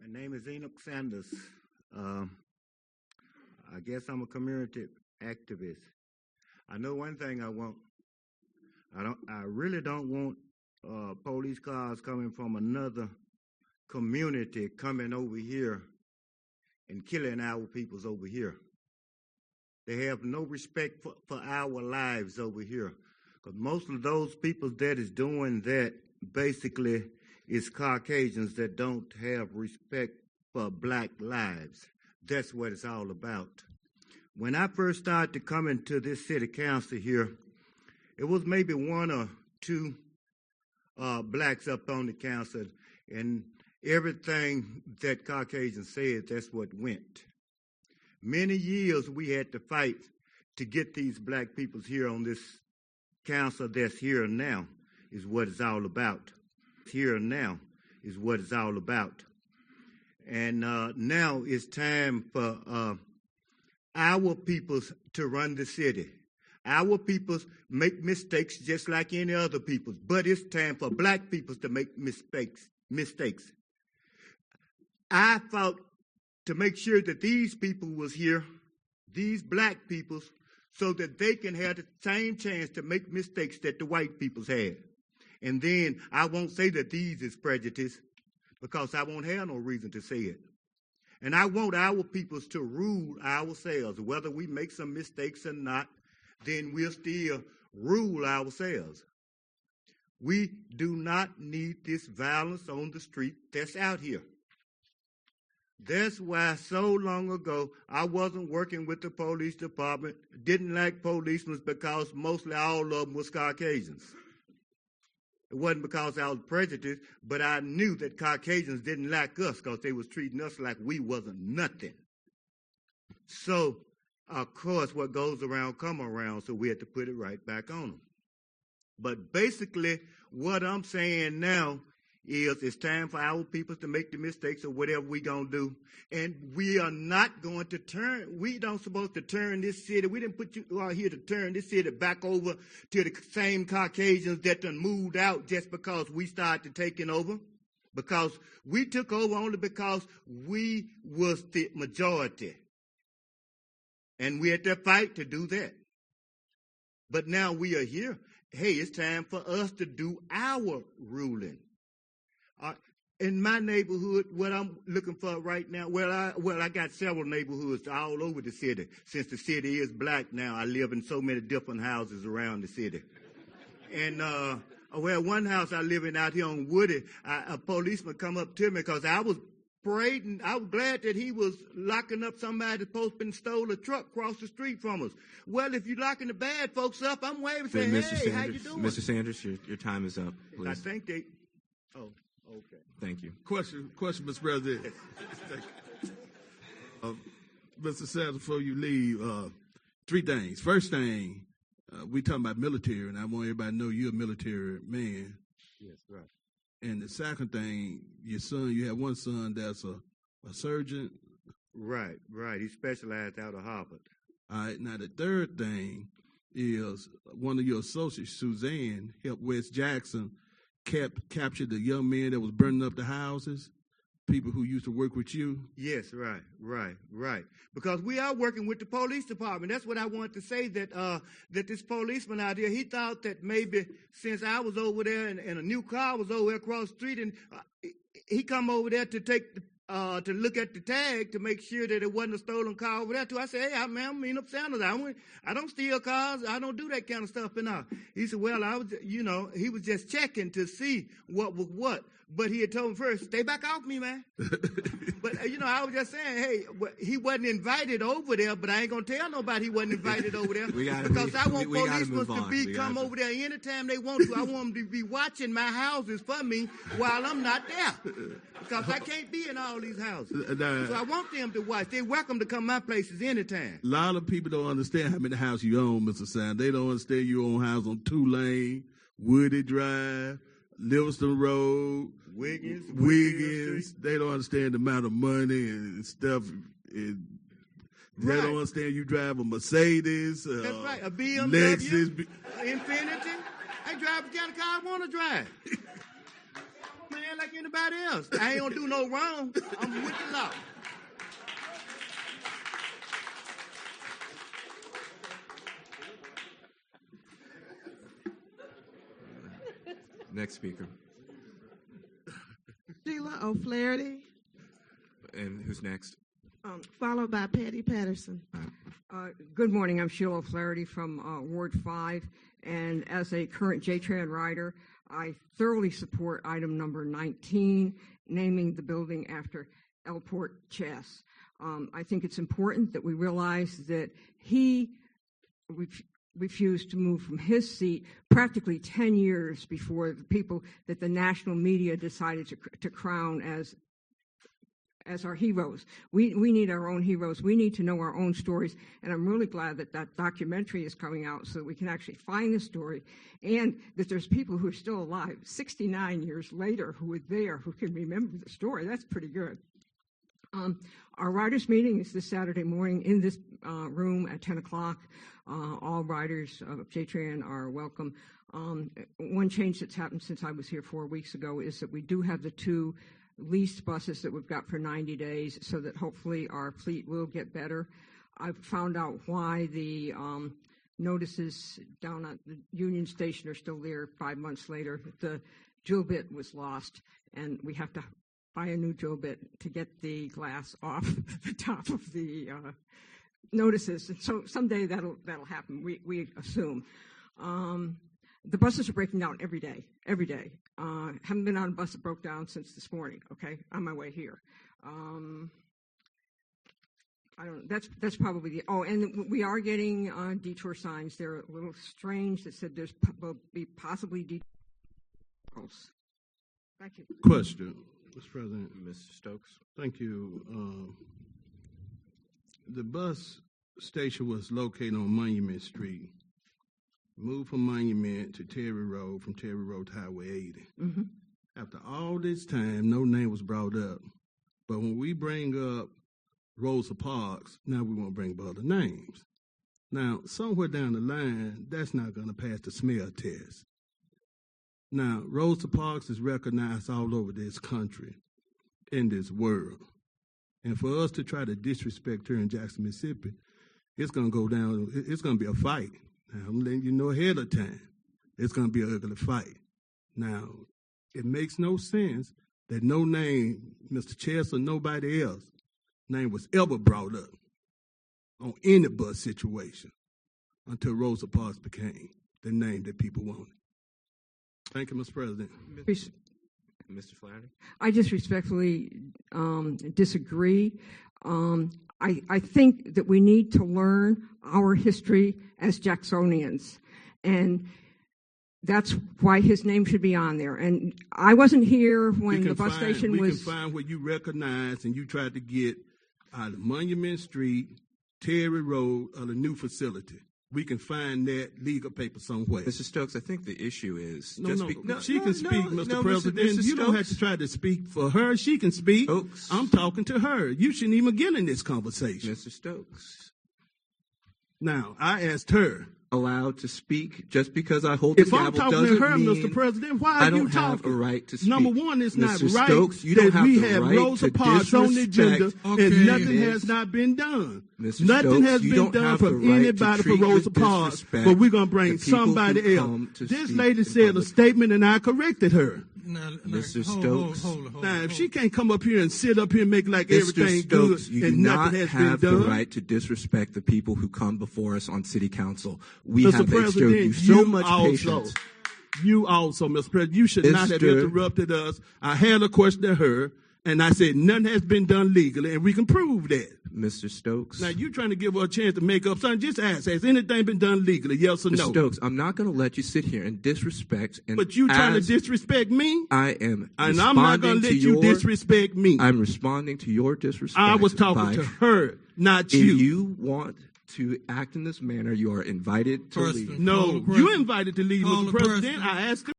My name is Enoch Sanders. I guess I'm a community activist. I know one thing I want. I really don't want police cars coming from another community coming over here and killing our peoples over here. They have no respect for our lives over here. Because most of those people that is doing that basically is Caucasians that don't have respect for black lives. That's what it's all about. When I first started coming to this city council here, it was maybe one or two blacks up on the council, and everything that Caucasians said, that's what went. Many years we had to fight to get these black peoples here on this council that's here and now is what it's all about. Here and now is what it's all about. And now it's time for our peoples to run the city. Our peoples make mistakes just like any other peoples, but it's time for black peoples to make mistakes. I fought to make sure that these people was here, these black peoples, so that they can have the same chance to make mistakes that the white peoples had. And then I won't say that these is prejudice, because I won't have no reason to say it. And I want our peoples to rule ourselves. Whether we make some mistakes or not, then we'll still rule ourselves. We do not need this violence on the street that's out here. That's why so long ago I wasn't working with the police department, didn't like policemen because mostly all of them was Caucasians. It wasn't because I was prejudiced, but I knew that Caucasians didn't like us because they was treating us like we wasn't nothing. So, of course, what goes around come around, so we had to put it right back on them. But basically, what I'm saying now is it's time for our people to make the mistakes of whatever we going to do. And we are not going to we don't supposed to turn this city. We didn't put you out here to turn this city back over to the same Caucasians that done moved out just because we started taking over. Because we took over only because we was the majority. And we had to fight to do that. But now we are here. Hey, it's time for us to do our ruling. In my neighborhood, what I'm looking for right now, I got several neighborhoods all over the city. Since the city is black now, I live in so many different houses around the city. And one house I live in out here on Woody, a policeman come up to me because I was parading. I was glad that he was locking up somebody that's supposed to been stole a truck across the street from us. Well, if you're locking the bad folks up, I'm waving saying, hey, Sanders, how you doing? Mr. Sanders, your time is up, please. I think they... Oh, okay. Thank you. Question, Mr. President. Mr. Sanders, before you leave, three things. First thing, we talking about military, and I want everybody to know you're a military man. Yes, right. And the second thing, you have one son that's a surgeon. Right. He specialized out of Harvard. All right. Now, the third thing is one of your associates, Suzanne, helped Wes Jackson capture the young man that was burning up the houses, people who used to work with you. Yes, right. Because we are working with the police department. That's what I wanted to say, that this policeman out here, he thought that maybe since I was over there and a new car was over there across the street, and he come over there to take to look at the tag to make sure that it wasn't a stolen car over there too. I said, hey, I'm Enoch Sanders. I don't steal cars. I don't do that kind of stuff. And he said, well, he was just checking to see what was what. But he had told me first, stay back off me, man. But, I was just saying, hey, he wasn't invited over there, but I ain't going to tell nobody he wasn't invited over there. Because I want policemen to come over there anytime they want to. I want them to be watching my houses for me while I'm not there. Because I can't be in all these houses. So I want them to watch. They're welcome to come my places anytime. A lot of people don't understand how many houses you own, Mr. Sanders. They don't understand you own a house on 2-lane, Woody Drive, Livingston Road, Wiggins. They don't understand the amount of money and stuff. They don't understand you drive a Mercedes. That's right, a BMW, Infiniti. I drive the kind of car I want to drive. Man, like anybody else. I ain't gonna do no wrong. I'm with the law. Next speaker. Sheila O'Flaherty, And who's next? followed by Patty Patterson. Good morning. I'm Sheila O'Flaherty from Ward 5, and as a current JTRAN rider, I thoroughly support item number 19, naming the building after Elport Chess. I think it's important that we realize that he refused to move from his seat practically 10 years before the people that the national media decided to crown as our heroes. We need our own heroes. We need to know our own stories, and I'm really glad that that documentary is coming out so that we can actually find the story, and that there's people who are still alive 69 years later who were there who can remember the story. That's pretty good. Our writers' meeting is this Saturday morning in this room at 10 o'clock. All riders of JTRAN are welcome. One change that's happened since I was here 4 weeks ago is that we do have the 2 leased buses that we've got for 90 days so that hopefully our fleet will get better. I've found out why the notices down at the Union Station are still there 5 months later. The drill bit was lost, and we have to buy a new drill bit to get the glass off the top of the notices. And so someday that'll happen, we assume. The buses are breaking down every day. Haven't been on a bus that broke down since this morning, okay, on my way here. I don't. That's probably the. Oh, and we are getting detour signs. They're a little strange that said there's possibly detours. Thank you. Question, Mr. President. Mr. Stokes. Thank you. The bus station was located on Monument Street. Moved from Monument to Terry Road, from Terry Road to Highway 80. Mm-hmm. After all this time, no name was brought up. But when we bring up Rosa Parks, now we want to bring up other names. Now, somewhere down the line, that's not going to pass the smell test. Now, Rosa Parks is recognized all over this country, in this world. And for us to try to disrespect her in Jackson, Mississippi, it's going to go down, it's going to be a fight. Now, I'm letting you know ahead of time, it's going to be an ugly fight. Now, it makes no sense that no name, Mr. Chess or nobody else, name was ever brought up on any bus situation until Rosa Parks became the name that people wanted. Thank you, Mr. President. Mr. Flaherty? I just respectfully disagree. I think that we need to learn our history as Jacksonians, and that's why his name should be on there. And I wasn't here when the bus station was. We can find where you recognized and you tried to get out of Monument Street, Terry Road, or the new facility. We can find that legal paper somewhere. Mr. Stokes, I think the issue is... She can speak, Mr. President. You don't have to try to speak for her. She can speak. Stokes. I'm talking to her. You shouldn't even get in this conversation. Mr. Stokes. Now, I asked her. Allowed to speak just because I hold the gavel doesn't mean... If I'm talking to her, Mr. President, why are you talking? I don't have a right to speak. Number one, it's not Mr. right Stokes, you don't that have we the have right Rosa to Parks on the agenda and nothing has not been done. Mr. Nothing Stokes, has been done from anybody for Rosa Parks, but we're going to bring somebody else. This lady said a statement and I corrected her. Mr. Stokes. Now, if she can't come up here and sit up here and make like everything good and nothing has been done. You do not have the right to disrespect the people who come before us on city council. We have showed you so much patience. You also, Mr. President, you should not have interrupted us. I had a question to her, and I said nothing has been done legally, and we can prove that. Mr. Stokes. Now, you trying to give her a chance to make up something. Just ask, has anything been done legally, yes or no? Mr. Stokes, I'm not going to let you sit here and disrespect. But you trying to disrespect me? I am. And I'm not going to let you disrespect me. I'm responding to your disrespect. I was talking to her, not you. If you want to act in this manner, you are invited to leave. No, you invited to leave, Mr. President. I asked